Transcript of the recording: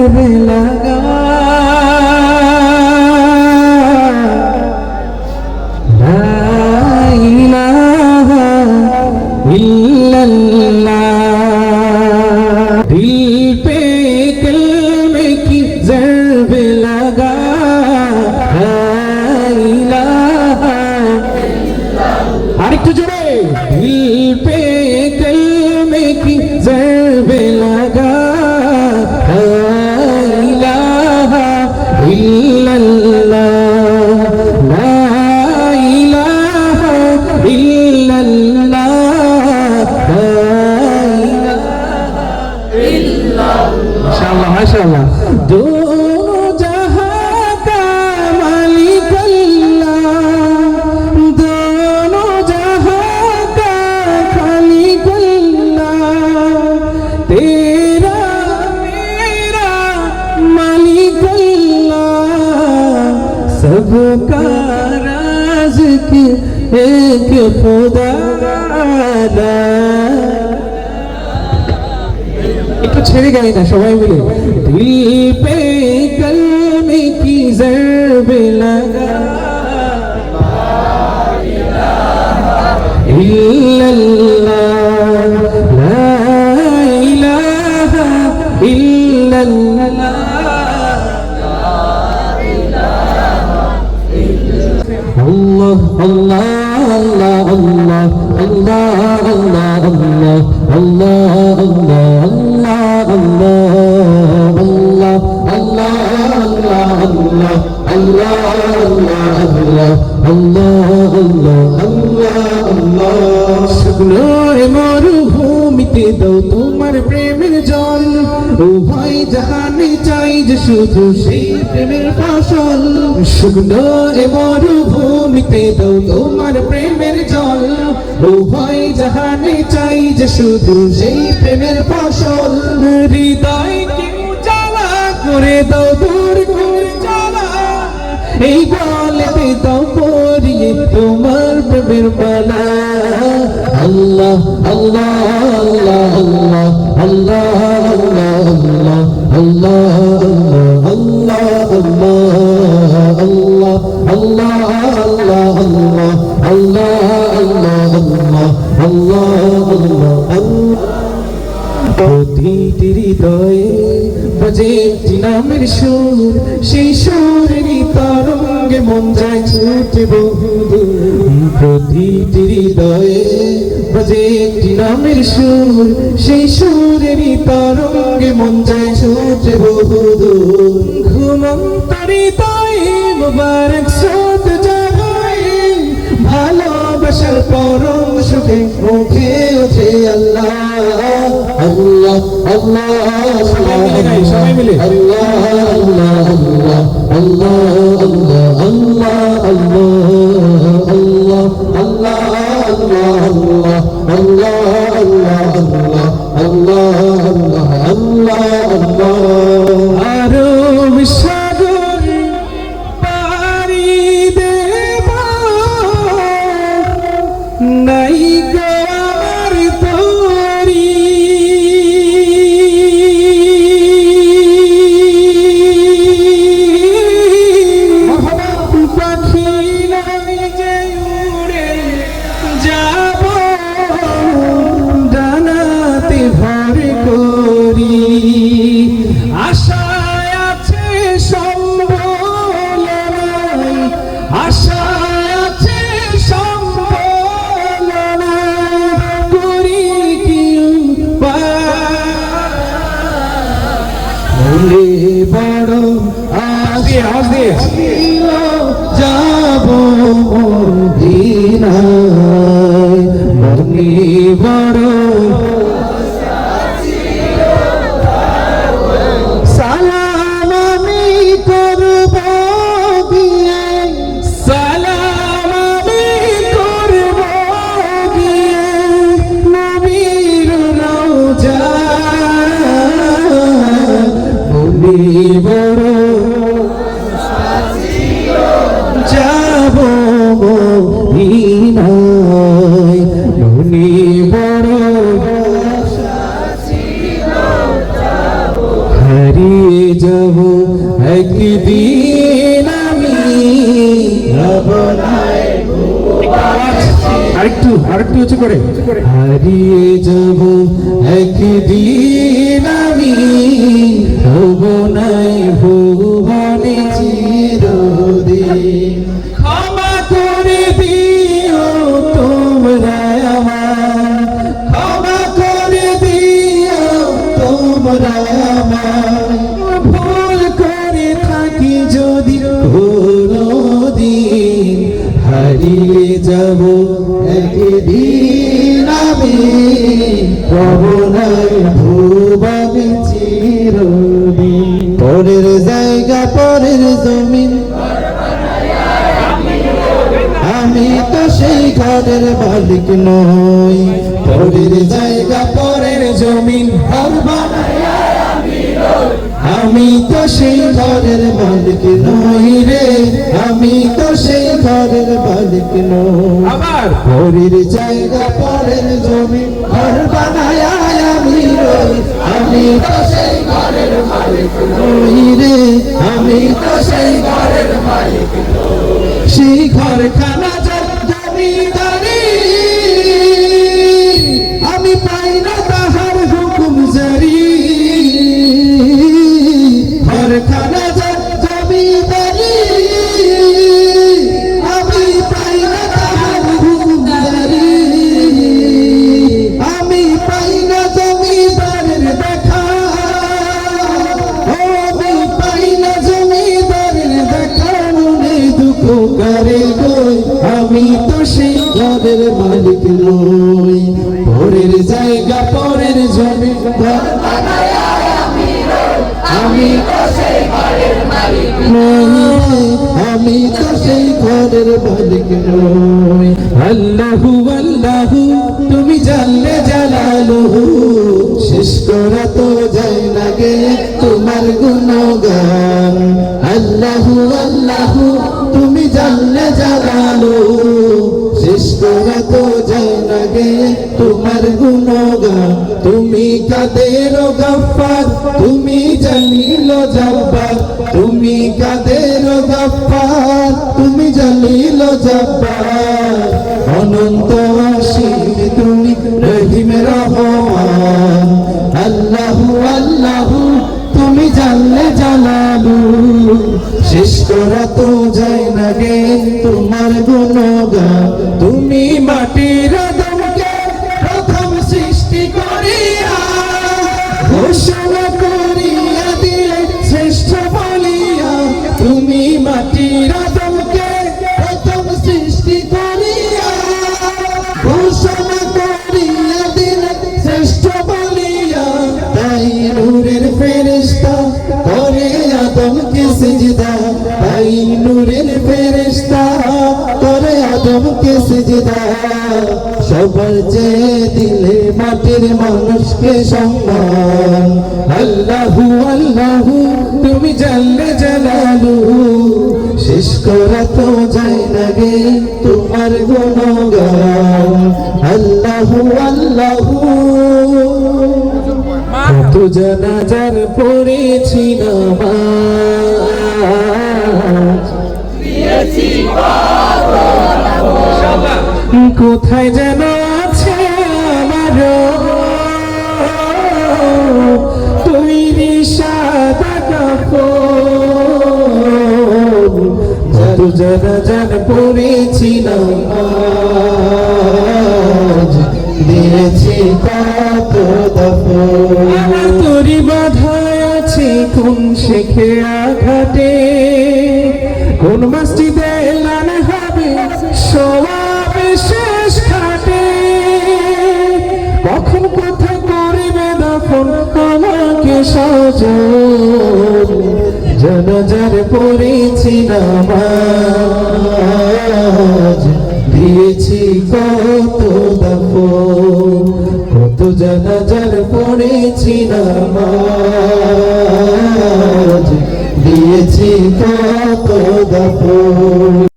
जलवे लगा ला इलाहा इल्लल्लाह दिल पे कलमे की जलवे लगा ला इलाहा আরেকটু জোরে দিল পে কলমে কি জরবে লাগা লা ইলাহা ইল্লাল্লাহ লা ইলাহা ইল্লাল্লাহ লা ইলাহা ইল্লাল্লাহ মাশাআল্লাহ মাশাআল্লাহ तेरा मेरा मालिक अल्लाह सबका राज़िक एक खुदा একটু ছেড়ে গাই না সবাই মিলে দিল पे कलमे की ज़रबे लगा इल्लल्लाह ला इलाहा इल्लल्लाह Allah Allah Allah Allah Allah Allah Allah Allah Allah Allah শুকনো মরুভূমিতে দাও তোমার প্রেমের জল উভয় জাহানে চাই যে শুধু সেই প্রেমের ফসল শুকনো মরুভূমিতে দাও তোমার প্রেমের জল উভয় জাহানে চাই যে শুধু সেই প্রেমের ফসল হৃদয়কে উজালা করে দাও দূর করে জ্বালা এই গলেতে দাও পরিয়ে তোমার প্রেমের মালা আল্লাহ আল্লাহ আল্লাহ আল্লাহ আল্লাহ আল্লাহ আল্লাহ আল্লাহ আল্লাহ আল্লাহ প্রতিটি হৃদয়ে বাজে একটি নামের সুর সেই সুরেরই তরঙ্গে মন যায় ছুটে বহুদূর প্রতিটি হৃদয়ে বাজে একটি নামের সুর সেই সুরেরই তরঙ্গে মন যায় ছুটে বহুদূর ঘুমন্ত হৃদয়ে মুবারক স্রোত জাগায় ভালোবাসার পরম সুখে মুখে ওঠে আল্লাহ Allah Allah সবাই মিলে Allah Allah Allah Allah Allah Allah Allah Allah Allah Allah আরো সাগর পারি দেব নাই গো আমার তোরি আশায় আছে সম্বল নাই আশায় আছে সম্বল নাই করি কি বলে বড় আশা ছিল যাব মদিনায় মনে বড় যাব মদিনায় মনে বড় হারিয়ে একদিন আমি রব নাই আরেকটু উঁচু করে হারিয়ে যাব একদিন আমি হব নাই ভুবনে চিরদিন ক্ষমা করে দিও তোমরা আমার ক্ষমা করে দিও তোমরা আমার ভুল করে থাকি যদি কোনদিন হারিয়ে যাব একদিন আমি প্রভুনাই ভুবনে চিরদিন পরের জায়গা পরের জমিন আমি তো সেই ঘরের মালিক নই পরের জায়গা পরের জমিন ঘর বানায়া আমি তো সেই ঘরের মালিক নই রে আমি তো সেই ঘরের মালিক নই আবার পরের জায়গা পরের জমি ঘর বানায় আমি রই আমি তো সেই ঘরের মালিক নই রে আমি তো সেই ঘরের মালিক নই সেই ঘর খানা জমিদারি আমি পাই না তাহার হুকুম জারি খানা জমিদারি আমি পাই না তাহার হুকুমদারি আমি পাই না জমিদারের দেখা আমি পাই না জমিদারের দেখা মনে দুঃখ করে গই আমি তো সেই ঘরের মালিক নই পরের জায়গা পরের জমি ঘর বানায় আমি তো সেই ঘরের মালিক নই আমি তো সেই ঘরের মালিক নই আল্লাহু আল্লাহু তুমি জানলে জালালুহু শেষ করা তো যায় না গে তোমার গুণগান আল্লাহু আল্লাহু তুমি জানলে জালালুহু শেষ করা তো যায় না গে তোমার গুণগান তুমি কাদের গফফার তুমি জালিল জব্বার তুমি কাদের গফফার তুমি জালিল জব্বার অনন্ত অসীম তুমি রহিম রহমান আল্লাহু আল্লাহু তুমি জানলে জালালু শেষ করা তো যায় না গে তোমার গুণগান তুমি মাটির আদমকে প্রথম সৃষ্টি করিয়া ঘোষণা করিয়া দিলে শ্রেষ্ঠ বলিয়া তুমি মাটির আদমকে প্রথম সৃষ্টি করিয়া ঘোষণা করিয়া দিলে শ্রেষ্ঠ বলিয়া তাই নূরের ফেরেশতা করে আদমকে সিজদা তাই নূরের ফেরেশতা করে আদমকে সিজদা সবার চেয়ে দিলে মাটির মানুষকে সম্মান আল্লাহু আল্লাহু তুমি জানলে জালালুহু শেষ করা তো যায় না গে তোমার গুণগান আল্লাহু আল্লাহু কত জানাজার পড়েছি নামাজ কোথায় যেন আছে আমার তৈরি সাদা কাপড় যত জানাজার পড়েছি নামাজ দিয়েছি কত দাফন আমার তরি বাঁধায় আছে কোন শেখে আঘাটে কোন মসজিদে এলান হবে সওয়াবে শেষ ঘাটে কখন কোথায় করবে দাফন আমাকে সাজন জানাজার পড়েছি নামাজ দিয়েছি কত দাফন কত জানাজার পড়েছি নামাজ দিয়েছি কত দাফন